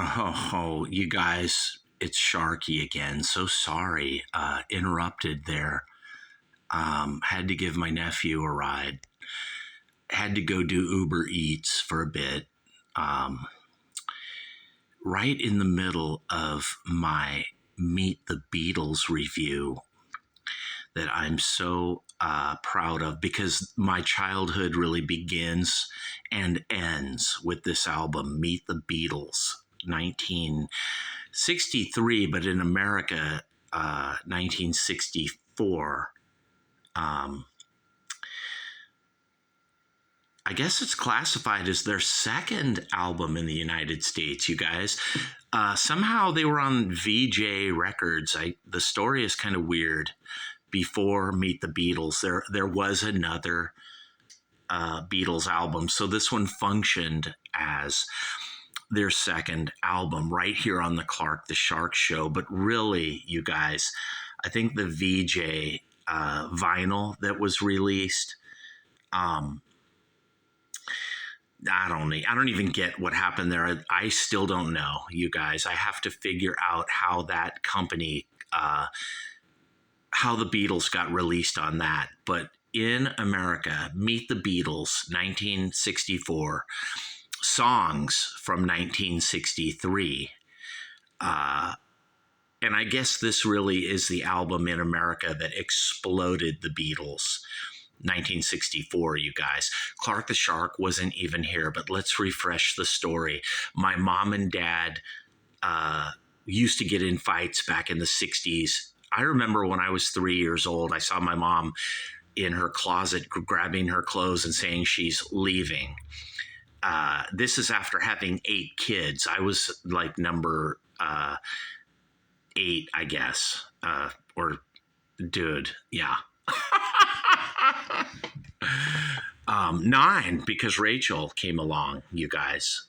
Oh, you guys, it's Sharky again. So sorry. Interrupted there. Had to give my nephew a ride. Had to go do Uber Eats for a bit. Um, right in the middle of my Meet the Beatles review that I'm so proud of because my childhood really begins and ends with this album, Meet the Beatles, 1963, but in America, 1964. Um, I guess it's classified as their second album in the United States, you guys. Somehow they were on VJ Records. The story is kind of weird. Before Meet the Beatles, there was another Beatles album. So this one functioned as their second album right here on the Clark the Shark show. But really, you guys, I think the VJ vinyl that was released, I don't even get what happened there. I still don't know, you guys. I have to figure out how that company, how the Beatles got released on that. But in America, Meet the Beatles, 1964, songs from 1963. And I guess this really is the album in America that exploded the Beatles. 1964, you guys. Clark the Shark wasn't even here, but let's refresh the story. My mom and dad used to get in fights back in the 60s. I remember when I was 3 years old, I saw my mom in her closet grabbing her clothes and saying she's leaving. This is after having 8 kids. I was like number 8, I guess. Or, dude, yeah. 9 because Rachel came along, you guys.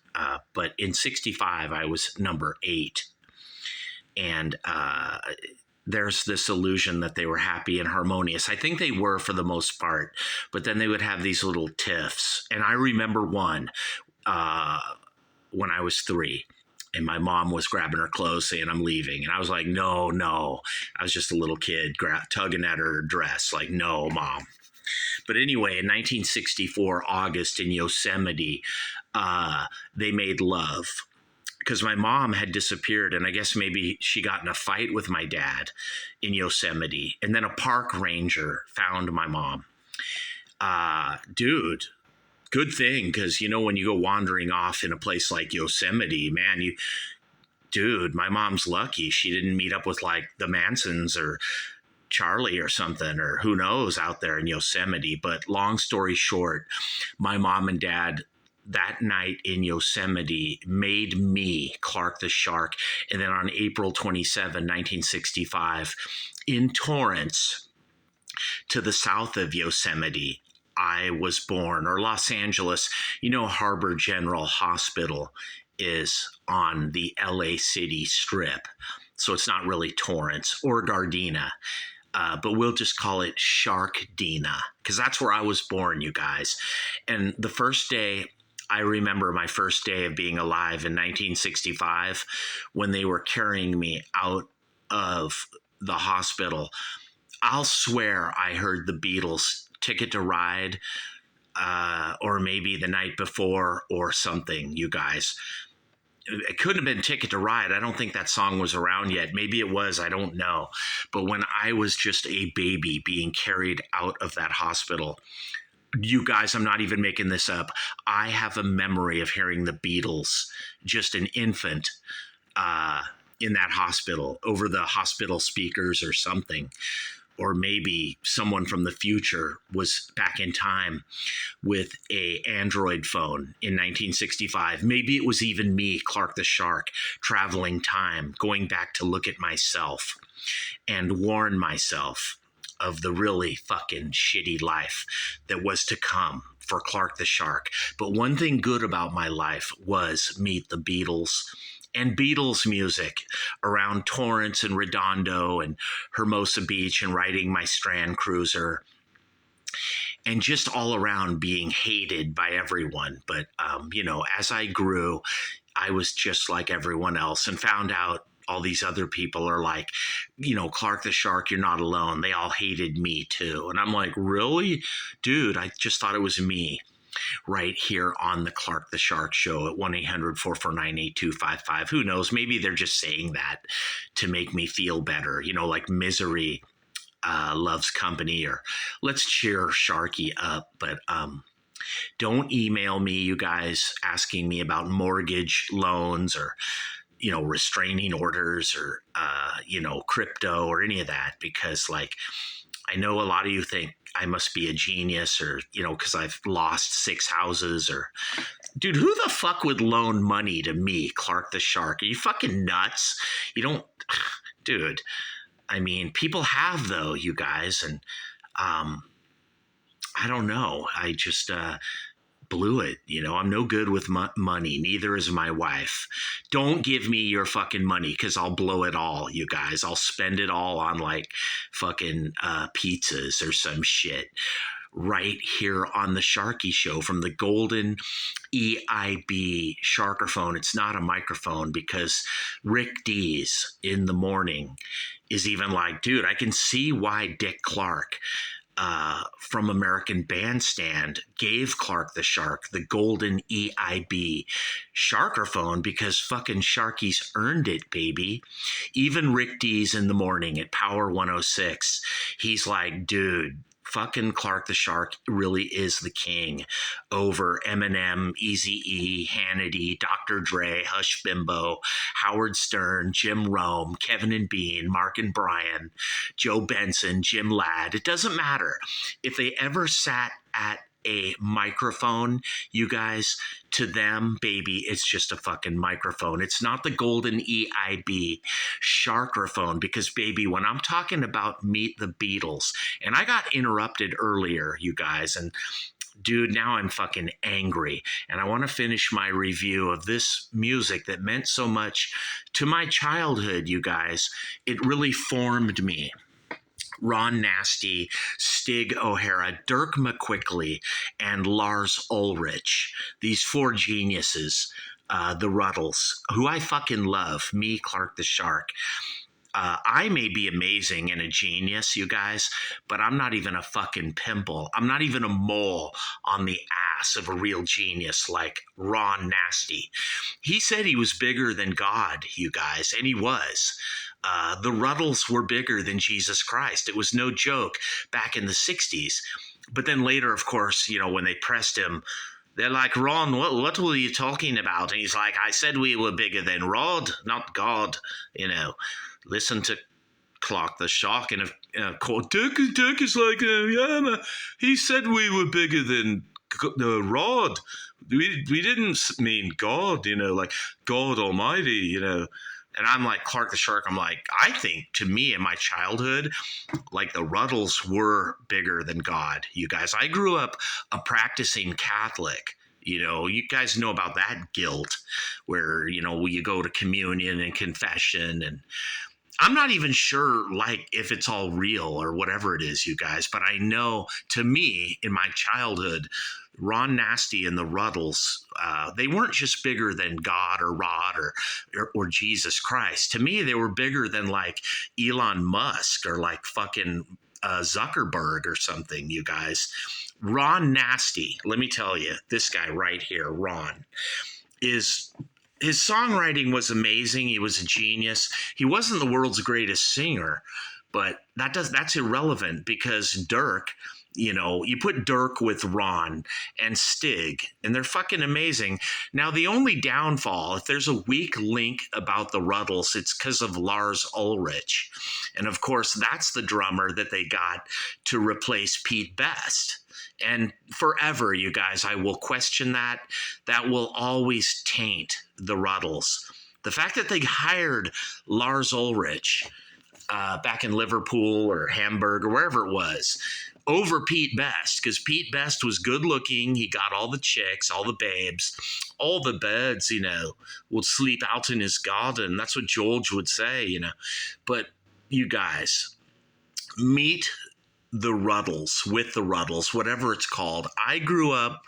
But in 65, I was number 8. And there's this illusion that they were happy and harmonious. I think they were for the most part, but then they would have these little tiffs. And I remember one when I was 3. And my mom was grabbing her clothes saying, I'm leaving. And I was like, no. I was just a little kid tugging at her dress like, no, Mom. But anyway, in 1964, August in Yosemite, they made love because my mom had disappeared. And I guess maybe she got in a fight with my dad in Yosemite. And then a park ranger found my mom. Dude. Good thing, because, when you go wandering off in a place like Yosemite, man, my mom's lucky she didn't meet up with like the Mansons or Charlie or something, or who knows out there in Yosemite. But long story short, my mom and dad that night in Yosemite made me Clark the Shark. And then on April 27, 1965, in Torrance, to the south of Yosemite, I was born, or Los Angeles. Harbor General Hospital is on the LA City Strip. So it's not really Torrance or Gardena, but we'll just call it Sharkdena because that's where I was born, you guys. And the first day, I remember my first day of being alive in 1965 when they were carrying me out of the hospital. I'll swear I heard the Beatles' Ticket to Ride, or maybe the night before or something, you guys. It couldn't have been Ticket to Ride. I don't think that song was around yet. Maybe it was. I don't know. But when I was just a baby being carried out of that hospital, you guys, I'm not even making this up. I have a memory of hearing the Beatles, just an infant, in that hospital over the hospital speakers or something. Or maybe someone from the future was back in time with a Android phone in 1965. Maybe it was even me, Clark the Shark, traveling time, going back to look at myself and warn myself of the really fucking shitty life that was to come for Clark the Shark. But one thing good about my life was Meet the Beatles. And Beatles music around Torrance and Redondo and Hermosa Beach and riding my Strand Cruiser and just all around being hated by everyone. But, as I grew I was just like everyone else and found out all these other people are like, Clark the Shark, you're not alone. They all hated me too. And I'm like, really? Dude, I just thought it was me right here on the Clark the Shark show at 1-800-449-8255. Who knows? Maybe they're just saying that to make me feel better, like misery loves company, or let's cheer Sharky up. But don't email me, you guys, asking me about mortgage loans or restraining orders or crypto or any of that, because like I know a lot of you think I must be a genius, or because I've lost 6 houses, or dude, who the fuck would loan money to me, Clark the Shark? Are you fucking nuts? You don't, dude. I mean, people have though, you guys, and I don't know. I just blew it. I'm no good with money. Neither is my wife. Don't give me your fucking money, because I'll blow it all, you guys. I'll spend it all on like fucking pizzas or some shit. Right here on the Sharky Show from the golden EIB Sharkerphone. It's not a microphone, because Rick Dees in the morning is even like, dude, I can see why Dick Clark from American Bandstand gave Clark the Shark the golden EIB Sharkerphone, because fucking Sharky's earned it, baby. Even Rick Dees in the morning at Power 106, he's like, dude, fucking Clark the Shark really is the king over Eminem, Eazy-E, Hannity, Dr. Dre, Hush Bimbo, Howard Stern, Jim Rome, Kevin and Bean, Mark and Brian, Joe Benson, Jim Ladd. It doesn't matter. If they ever sat at a microphone, you guys, to them, baby, it's just a fucking microphone. It's not the golden EIB Sharkerphone, because baby, when I'm talking about Meet the Beatles, and I got interrupted earlier, you guys, and dude, now I'm fucking angry, and I want to finish my review of this music that meant so much to my childhood, you guys. It really formed me. Ron Nasty, Stig O'Hara, Dirk McQuickley, and Lars Ulrich. These 4 geniuses, the RUTLES, who I fucking love, me, Clark the Shark. I may be amazing and a genius, you guys, but I'm not even a fucking pimple. I'm not even a mole on the ass of a real genius like Ron Nasty. He said he was bigger than God, you guys, and he was. The RUTLES were bigger than Jesus Christ. It was no joke back in the 60s. But then later, of course, when they pressed him, they're like, Ron, what were you talking about? And he's like, I said we were bigger than Rod, not God. Listen to Clark the Shark. And Dirk is like, yeah, man. He said we were bigger than Rod. We didn't mean God, like God Almighty, And I'm like, Clark the Shark, I'm like, I think to me in my childhood, like the RUTLES were bigger than God, you guys. I grew up a practicing Catholic. You guys know about that guilt where, you go to communion and confession, and I'm not even sure like if it's all real or whatever it is, you guys, but I know to me in my childhood, Ron Nasty and the RUTLES, they weren't just bigger than God or Rod or Jesus Christ. To me, they were bigger than like Elon Musk or like fucking Zuckerberg or something, you guys. Ron Nasty, let me tell you, this guy right here, Ron, his songwriting was amazing. He was a genius. He wasn't the world's greatest singer, but that's irrelevant, because Dirk, you put Dirk with Ron and Stig, and they're fucking amazing. Now, the only downfall, if there's a weak link about the RUTLES, it's because of Lars Ulrich. And of course, that's the drummer that they got to replace Pete Best. And forever, you guys, I will question that. That will always taint the RUTLES. The fact that they hired Lars Ulrich back in Liverpool or Hamburg or wherever it was over Pete Best, because Pete Best was good looking. He got all the chicks, all the babes, all the birds, would sleep out in his garden. That's what George would say, But you guys, meet the RUTLES, with the RUTLES, whatever it's called. I grew up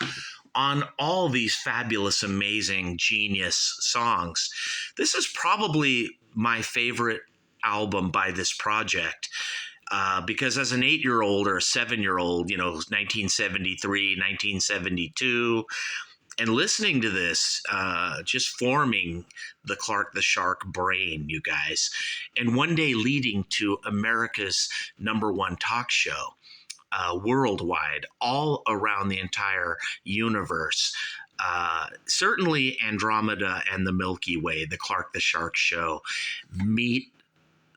on all these fabulous, amazing, genius songs. This is probably my favorite album by this project. Because as an 8-year-old or a 7-year-old, 1973, 1972, and listening to this, just forming the Clark the Shark brain, you guys, and one day leading to America's #1 talk show, worldwide, all around the entire universe. Certainly Andromeda and the Milky Way, the Clark the Shark show, meet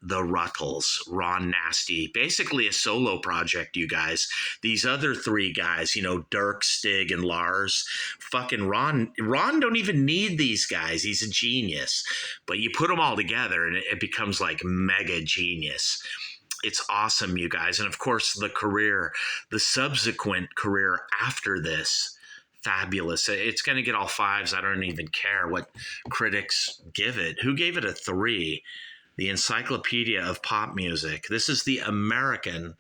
the RUTLES, Ron Nasty, basically a solo project, you guys. These other 3 guys, Dirk, Stig, and Lars, fucking Ron don't even need these guys. He's a genius. But you put them all together and it becomes like mega genius. It's awesome, you guys. And of course, the subsequent career after this, fabulous. It's going to get all 5s. I don't even care what critics give it. Who gave it a 3? The Encyclopedia of Pop Music. This is the American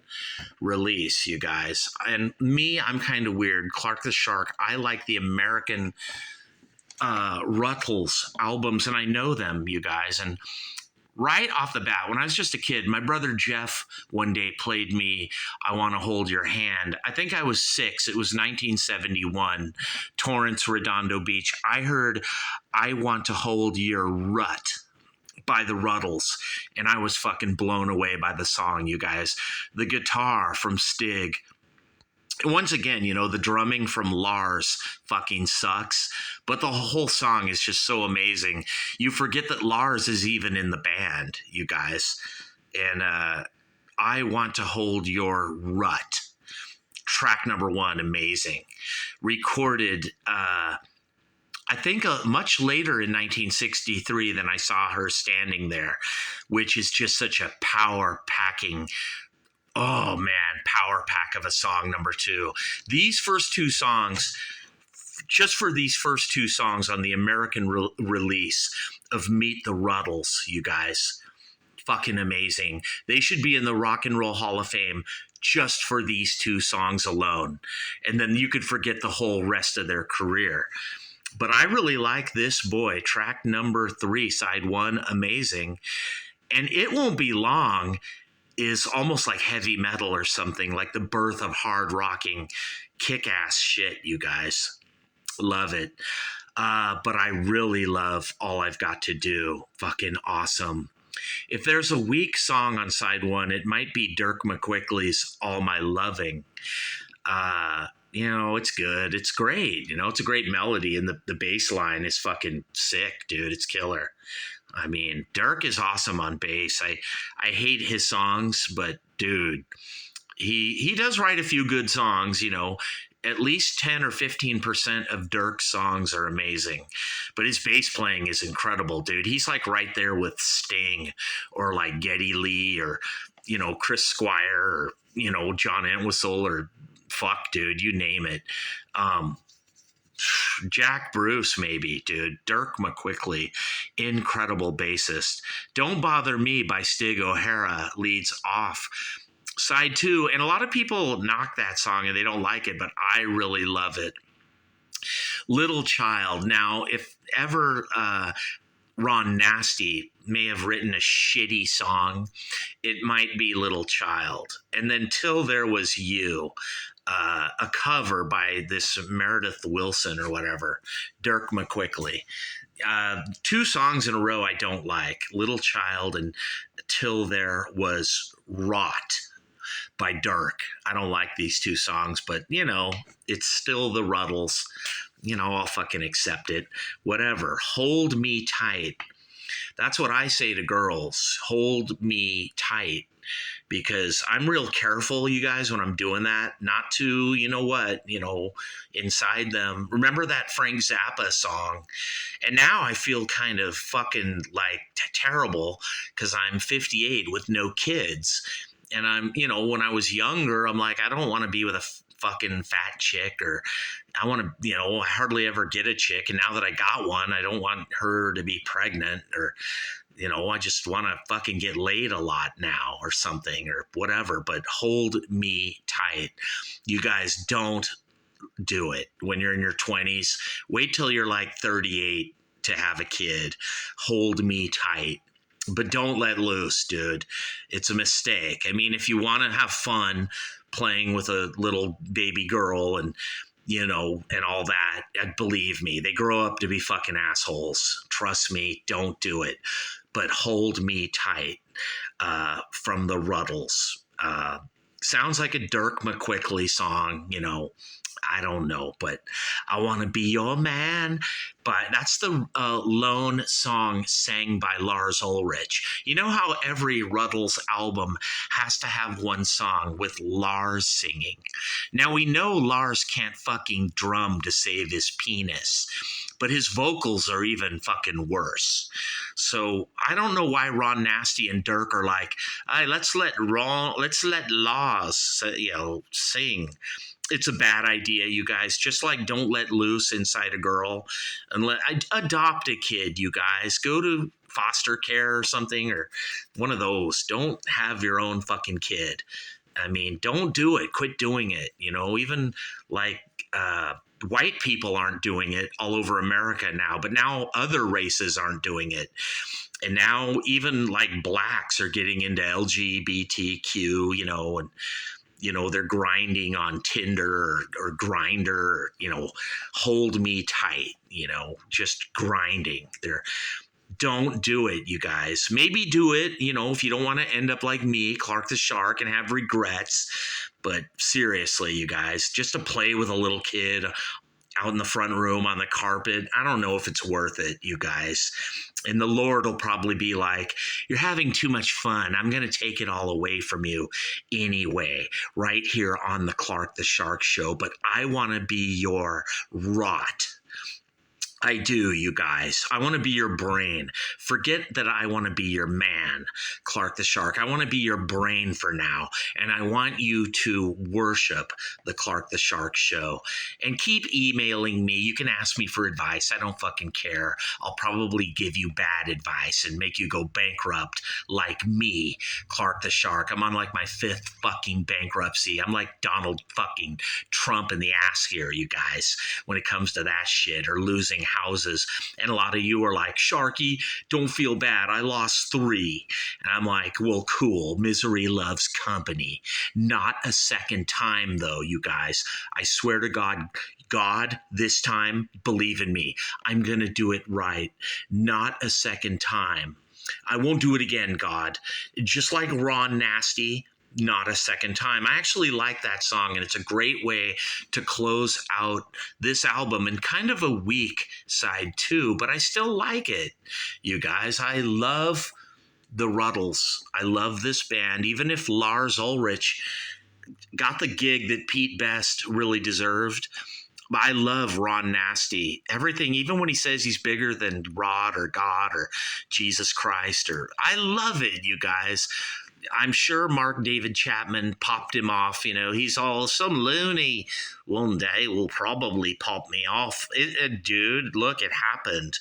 release, you guys. And me, I'm kind of weird. Clark the Shark, I like the American RUTLES albums, and I know them, you guys. And right off the bat, when I was just a kid, my brother Jeff one day played me I Want to Hold Your Hand. I think I was 6. It was 1971, Torrance, Redondo Beach. I heard I Want to Hold Your Rut by the RUTLES, and I was fucking blown away by the song, you guys. The guitar from Stig. Once again, the drumming from Lars fucking sucks, but the whole song is just so amazing. You forget that Lars is even in the band, you guys. And I Want to Hold Your Rut. Track #1, amazing. Recorded, I think much later in 1963 than I Saw Her Standing There, which is just such a power pack of a song, #2. These first 2 songs, just for these first 2 songs on the American release of Meet the RUTLES, you guys, fucking amazing. They should be in the Rock and Roll Hall of Fame just for these 2 songs alone. And then you could forget the whole rest of their career. But I really like this boy, track #3, side 1, amazing. And It Won't Be Long is almost like heavy metal or something, like the birth of hard rocking, kick-ass shit, you guys. Love it. But I really love All I've Got to Do. Fucking awesome. If there's a weak song on side 1, it might be Dirk McQuickley's All My Loving. It's good. It's great. It's a great melody, and the bass line is fucking sick, dude. It's killer. I mean, Dirk is awesome on bass. I hate his songs, but dude, he does write a few good songs, At least 10 or 15% of Dirk's songs are amazing. But his bass playing is incredible, dude. He's like right there with Sting or like Geddy Lee or, Chris Squire or, John Entwistle or fuck, dude, you name it. Jack Bruce, maybe, dude. Dirk McQuickley, incredible bassist. Don't Bother Me by Stig O'Hara leads off side 2. And a lot of people knock that song and they don't like it, but I really love it. Little Child. Now, if ever Ron Nasty may have written a shitty song, it might be Little Child. And then Till There Was You, a cover by this Meredith Wilson or whatever, Dirk McQuickley. 2 songs in a row I don't like, Little Child and Till There Was Rot by Dirk. I don't like these 2 songs, but, it's still the RUTLES. I'll fucking accept it. Whatever. Hold Me Tight. That's what I say to girls. Hold me tight. Because I'm real careful, you guys, when I'm doing that, not to, inside them. Remember that Frank Zappa song? And now I feel kind of fucking like terrible because I'm 58 with no kids. And I'm, when I was younger, I'm like, I don't want to be with a fucking fat chick, or I want to, I hardly ever get a chick. And now that I got one, I don't want her to be pregnant, or, I just want to fucking get laid a lot now or something or whatever. But hold me tight. You guys don't do it when you're in your 20s. Wait till you're like 38 to have a kid. Hold me tight. But don't let loose, dude. It's a mistake. I mean, if you want to have fun playing with a little baby girl and, and all that, believe me, they grow up to be fucking assholes. Trust me, don't do it. But hold me tight, from the RUTLES. Sounds like a Dirk McQuickley song, I don't know, but I want to be your man. But that's the lone song sang by Lars Ulrich. You know how every RUTLES album has to have one song with Lars singing? Now we know Lars can't fucking drum to save his penis, but his vocals are even fucking worse. So I don't know why Ron Nasty and Dirk are like, hey, let's let Lars, sing. It's a bad idea, you guys. Just like don't let loose inside a girl and adopt a kid, you guys. Go to foster care or something, or one of those. Don't have your own fucking kid. I mean, don't do it. Quit doing it. Even like white people aren't doing it all over America now, but now other races aren't doing it. And now even like blacks are getting into LGBTQ, and they're grinding on Tinder or Grindr, hold me tight, just grinding. Don't do it, you guys. Maybe do it, if you don't want to end up like me, Clark the Shark, and have regrets. But seriously, you guys, just to play with a little kid out in the front room on the carpet, I don't know if it's worth it, you guys. And the Lord will probably be like, you're having too much fun. I'm going to take it all away from you anyway, right here on the Clark the Shark Show. But I want to be your rot. I do, you guys. I want to be your brain. Forget that I want to be your man, Clark the Shark. I want to be your brain for now. And I want you to worship the Clark the Shark Show. And keep emailing me. You can ask me for advice. I don't fucking care. I'll probably give you bad advice and make you go bankrupt like me, Clark the Shark. I'm on like my 5th fucking bankruptcy. I'm like Donald fucking Trump in the ass here, you guys, when it comes to that shit, or losing houses. And a lot of you are like, Sharky, don't feel bad, I lost 3. And I'm like, well, cool, misery loves company. Not a second time though, you guys. I swear to God, this time, believe in me, I'm gonna do it right. Not a second time. I won't do it again, God. Just like Ron Nasty, not a second time. I actually like that song, and it's a great way to close out this album, and kind of a weak side too, but I still like it, you guys. I love the RUTLES. I love this band, even if Lars Ulrich got the gig that Pete Best really deserved. I love Ron Nasty. Everything, even when he says he's bigger than Rod or God or Jesus Christ, I love it, you guys. I'm sure Mark David Chapman popped him off. He's all, some loony one day will probably pop me off. Dude, look, it happened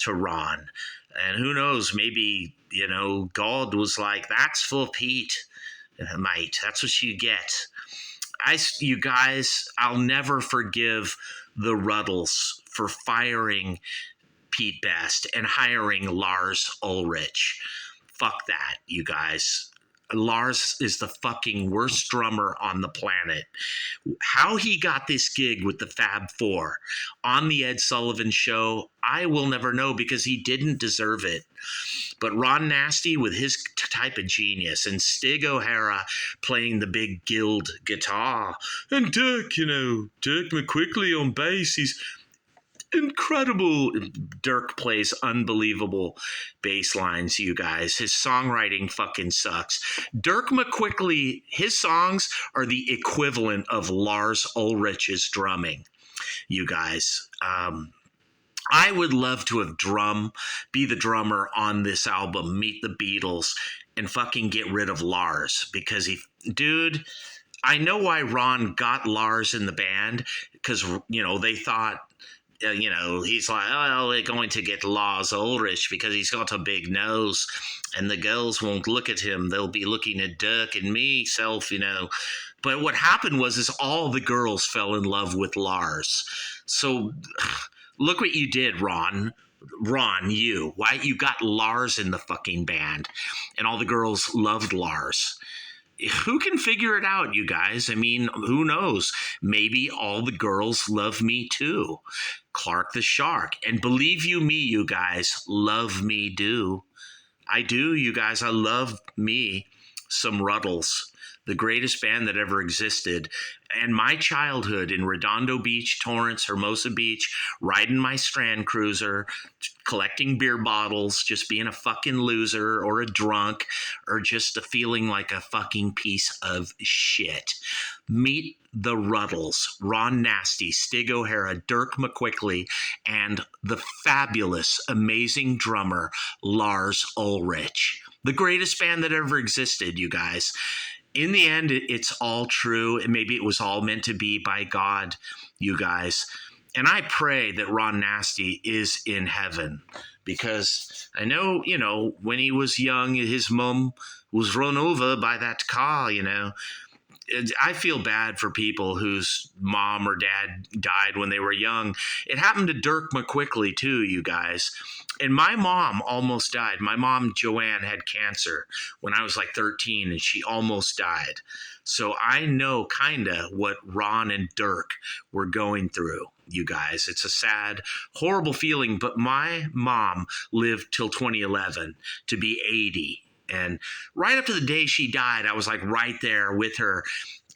to Ron. And who knows, maybe, God was like, that's for Pete, mate. That's what you get. You guys, I'll never forgive the RUTLES for firing Pete Best and hiring Lars Ulrich. Fuck that, you guys. Lars is the fucking worst drummer on the planet. How he got this gig with the Fab Four on the Ed Sullivan Show, I will never know, because he didn't deserve it. But Ron Nasty with his type of genius, and Stig O'Hara playing the big Guild guitar, and Dirk McQuickley on bass, he's incredible. Dirk plays unbelievable bass lines, you guys. His songwriting fucking sucks. Dirk McQuickley, his songs are the equivalent of Lars Ulrich's drumming, you guys. I would love to have be the drummer on this album, Meet the Beatles, and fucking get rid of Lars, because dude, I know why Ron got Lars in the band, because, they thought, he's like, oh, we're going to get Lars Ulrich because he's got a big nose and the girls won't look at him. They'll be looking at Dirk and me, But what happened is all the girls fell in love with Lars. So look what you did, Ron. Ron, you. Why you got Lars in the fucking band, and all the girls loved Lars. Who can figure it out, you guys? I mean, who knows? Maybe all the girls love me too. Clark the Shark. And believe you me, you guys, love me do. I do, you guys. I love me some RUTLES, the greatest band that ever existed. And my childhood in Redondo Beach, Torrance, Hermosa Beach, riding my Strand Cruiser, collecting beer bottles, just being a fucking loser or a drunk or just a feeling like a fucking piece of shit. Meet the RUTLES, Ron Nasty, Stig O'Hara, Dirk McQuickley, and the fabulous, amazing drummer, Lars Ulrich. The greatest band that ever existed, you guys. In the end, it's all true, and maybe it was all meant to be by God, you guys. And I pray that Ron Nasty is in heaven, because I know, when he was young, his mom was run over by that car, I feel bad for people whose mom or dad died when they were young. It happened to Dirk McQuickley too, you guys. And my mom almost died. My mom, Joanne, had cancer when I was like 13, and she almost died. So I know kind of what Ron and Dirk were going through, you guys. It's a sad, horrible feeling, but my mom lived till 2011 to be 80. And right up to the day she died, I was like right there with her.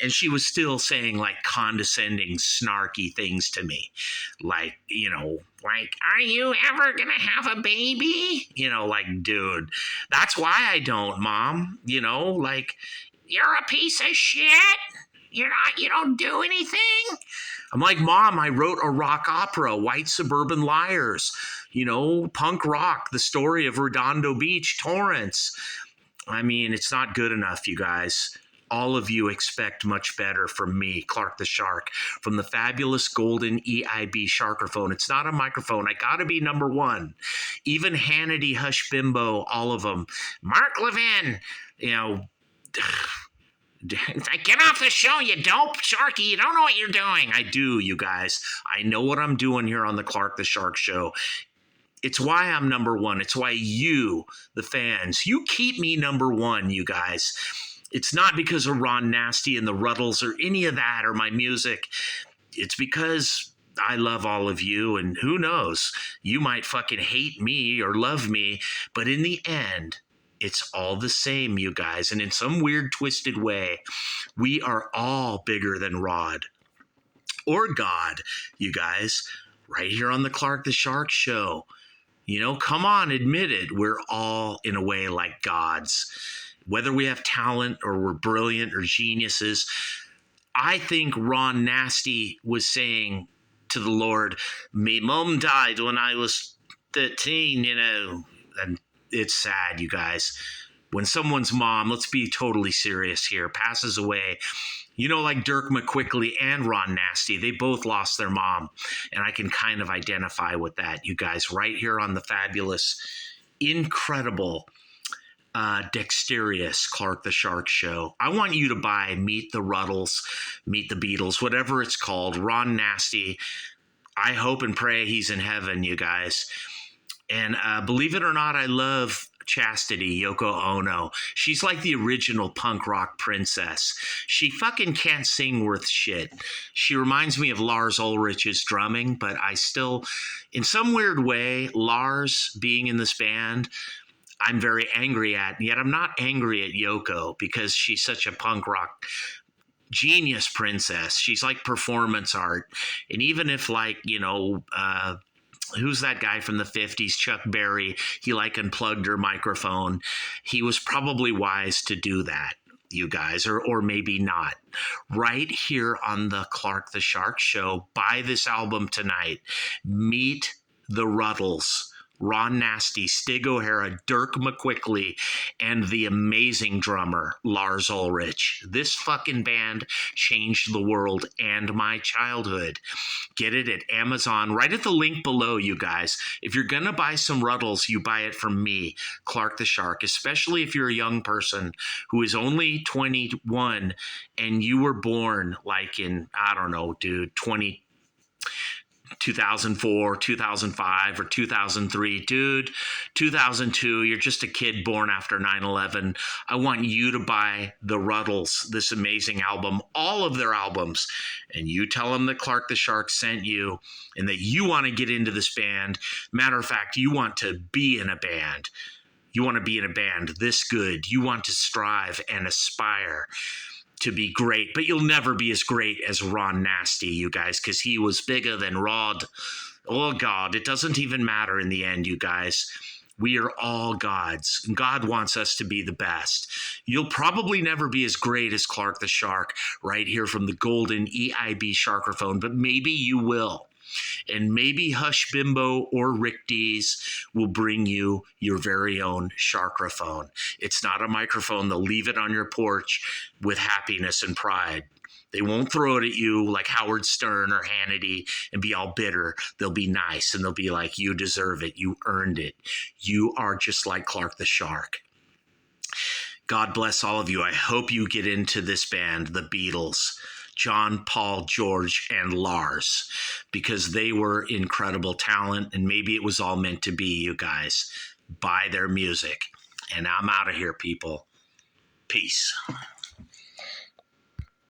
And she was still saying like condescending, snarky things to me. Like, like, are you ever going to have a baby? Like, dude, that's why I don't, Mom. Like, you're a piece of shit. You don't do anything. I'm like, Mom, I wrote a rock opera, White Suburban Liars, punk rock, the story of Redondo Beach, Torrance. I mean, it's not good enough, you guys. All of you expect much better from me, Clark the Shark, from the fabulous golden EIB Sharkerphone. It's not a microphone. I got to be number one. Even Hannity, Hush Bimbo, all of them. Mark Levin, get off the show, you dope, Sharky. You don't know what you're doing. I do, you guys. I know what I'm doing here on the Clark the Shark Show. It's why I'm number one. It's why you, the fans, you keep me number one, you guys. It's not because of Ron Nasty and the RUTLES or any of that or my music. It's because I love all of you, and who knows, you might fucking hate me or love me, but in the end, it's all the same, you guys. And in some weird, twisted way, we are all bigger than Rod or God, you guys, right here on the Clark the Shark Show. Come on, admit it. We're all, in a way, like gods. Whether we have talent or we're brilliant or geniuses, I think Ron Nasty was saying to the Lord, me mom died when I was 13, and it's sad, you guys. When someone's mom, let's be totally serious here, passes away, like Dirk McQuickley and Ron Nasty, they both lost their mom. And I can kind of identify with that, you guys, right here on the fabulous, incredible, dexterous Clark the Shark Show. I want you to buy Meet the RUTLES, Meet the Beatles, whatever it's called, Ron Nasty. I hope and pray he's in heaven, you guys. And believe it or not, I love Chastity, Yoko Ono. She's like the original punk rock princess. She fucking can't sing worth shit. She reminds me of Lars Ulrich's drumming, but I still, in some weird way, Lars being in this band, I'm very angry at. And yet I'm not angry at Yoko because she's such a punk rock genius princess. She's like performance art. And even if who's that guy from the 50s, Chuck Berry, he unplugged her microphone. He was probably wise to do that, you guys, or maybe not. Right here on the Clark the Shark Show, buy this album tonight. Meet the RUTLES, Ron Nasty, Stig O'Hara, Dirk McQuickley, and the amazing drummer, Lars Ulrich. This fucking band changed the world and my childhood. Get it at Amazon, right at the link below, you guys. If you're going to buy some Ruttles, you buy it from me, Clark the Shark, especially if you're a young person who is only 21 and you were born like in, I don't know, dude, 2004, 2005, or 2003. Dude, 2002, you're just a kid born after 9/11. I want you to buy the Ruttles, this amazing album, all of their albums, and you tell them that Clark the Shark sent you and that you want to get into this band. Matter of fact, you want to be in a band. You want to be in a band this good. You want to strive and aspire to be great, but you'll never be as great as Ron Nasty, you guys, because he was bigger than Rod. Oh, God, it doesn't even matter in the end, you guys. We are all gods. God wants us to be the best. You'll probably never be as great as Clark the Shark right here from the golden EIB Sharkerphone, but maybe you will. And maybe Hush Bimbo or Rick Dees will bring you your very own Sharkraphone. It's not a microphone. They'll leave it on your porch with happiness and pride. They won't throw it at you like Howard Stern or Hannity and be all bitter. They'll be nice and they'll be like, you deserve it. You earned it. You are just like Clark the Shark. God bless all of you. I hope you get into this band, the Beatles. John, Paul, George, and Lars, because they were incredible talent, and maybe it was all meant to be, you guys. Buy their music. And I'm out of here, people. Peace.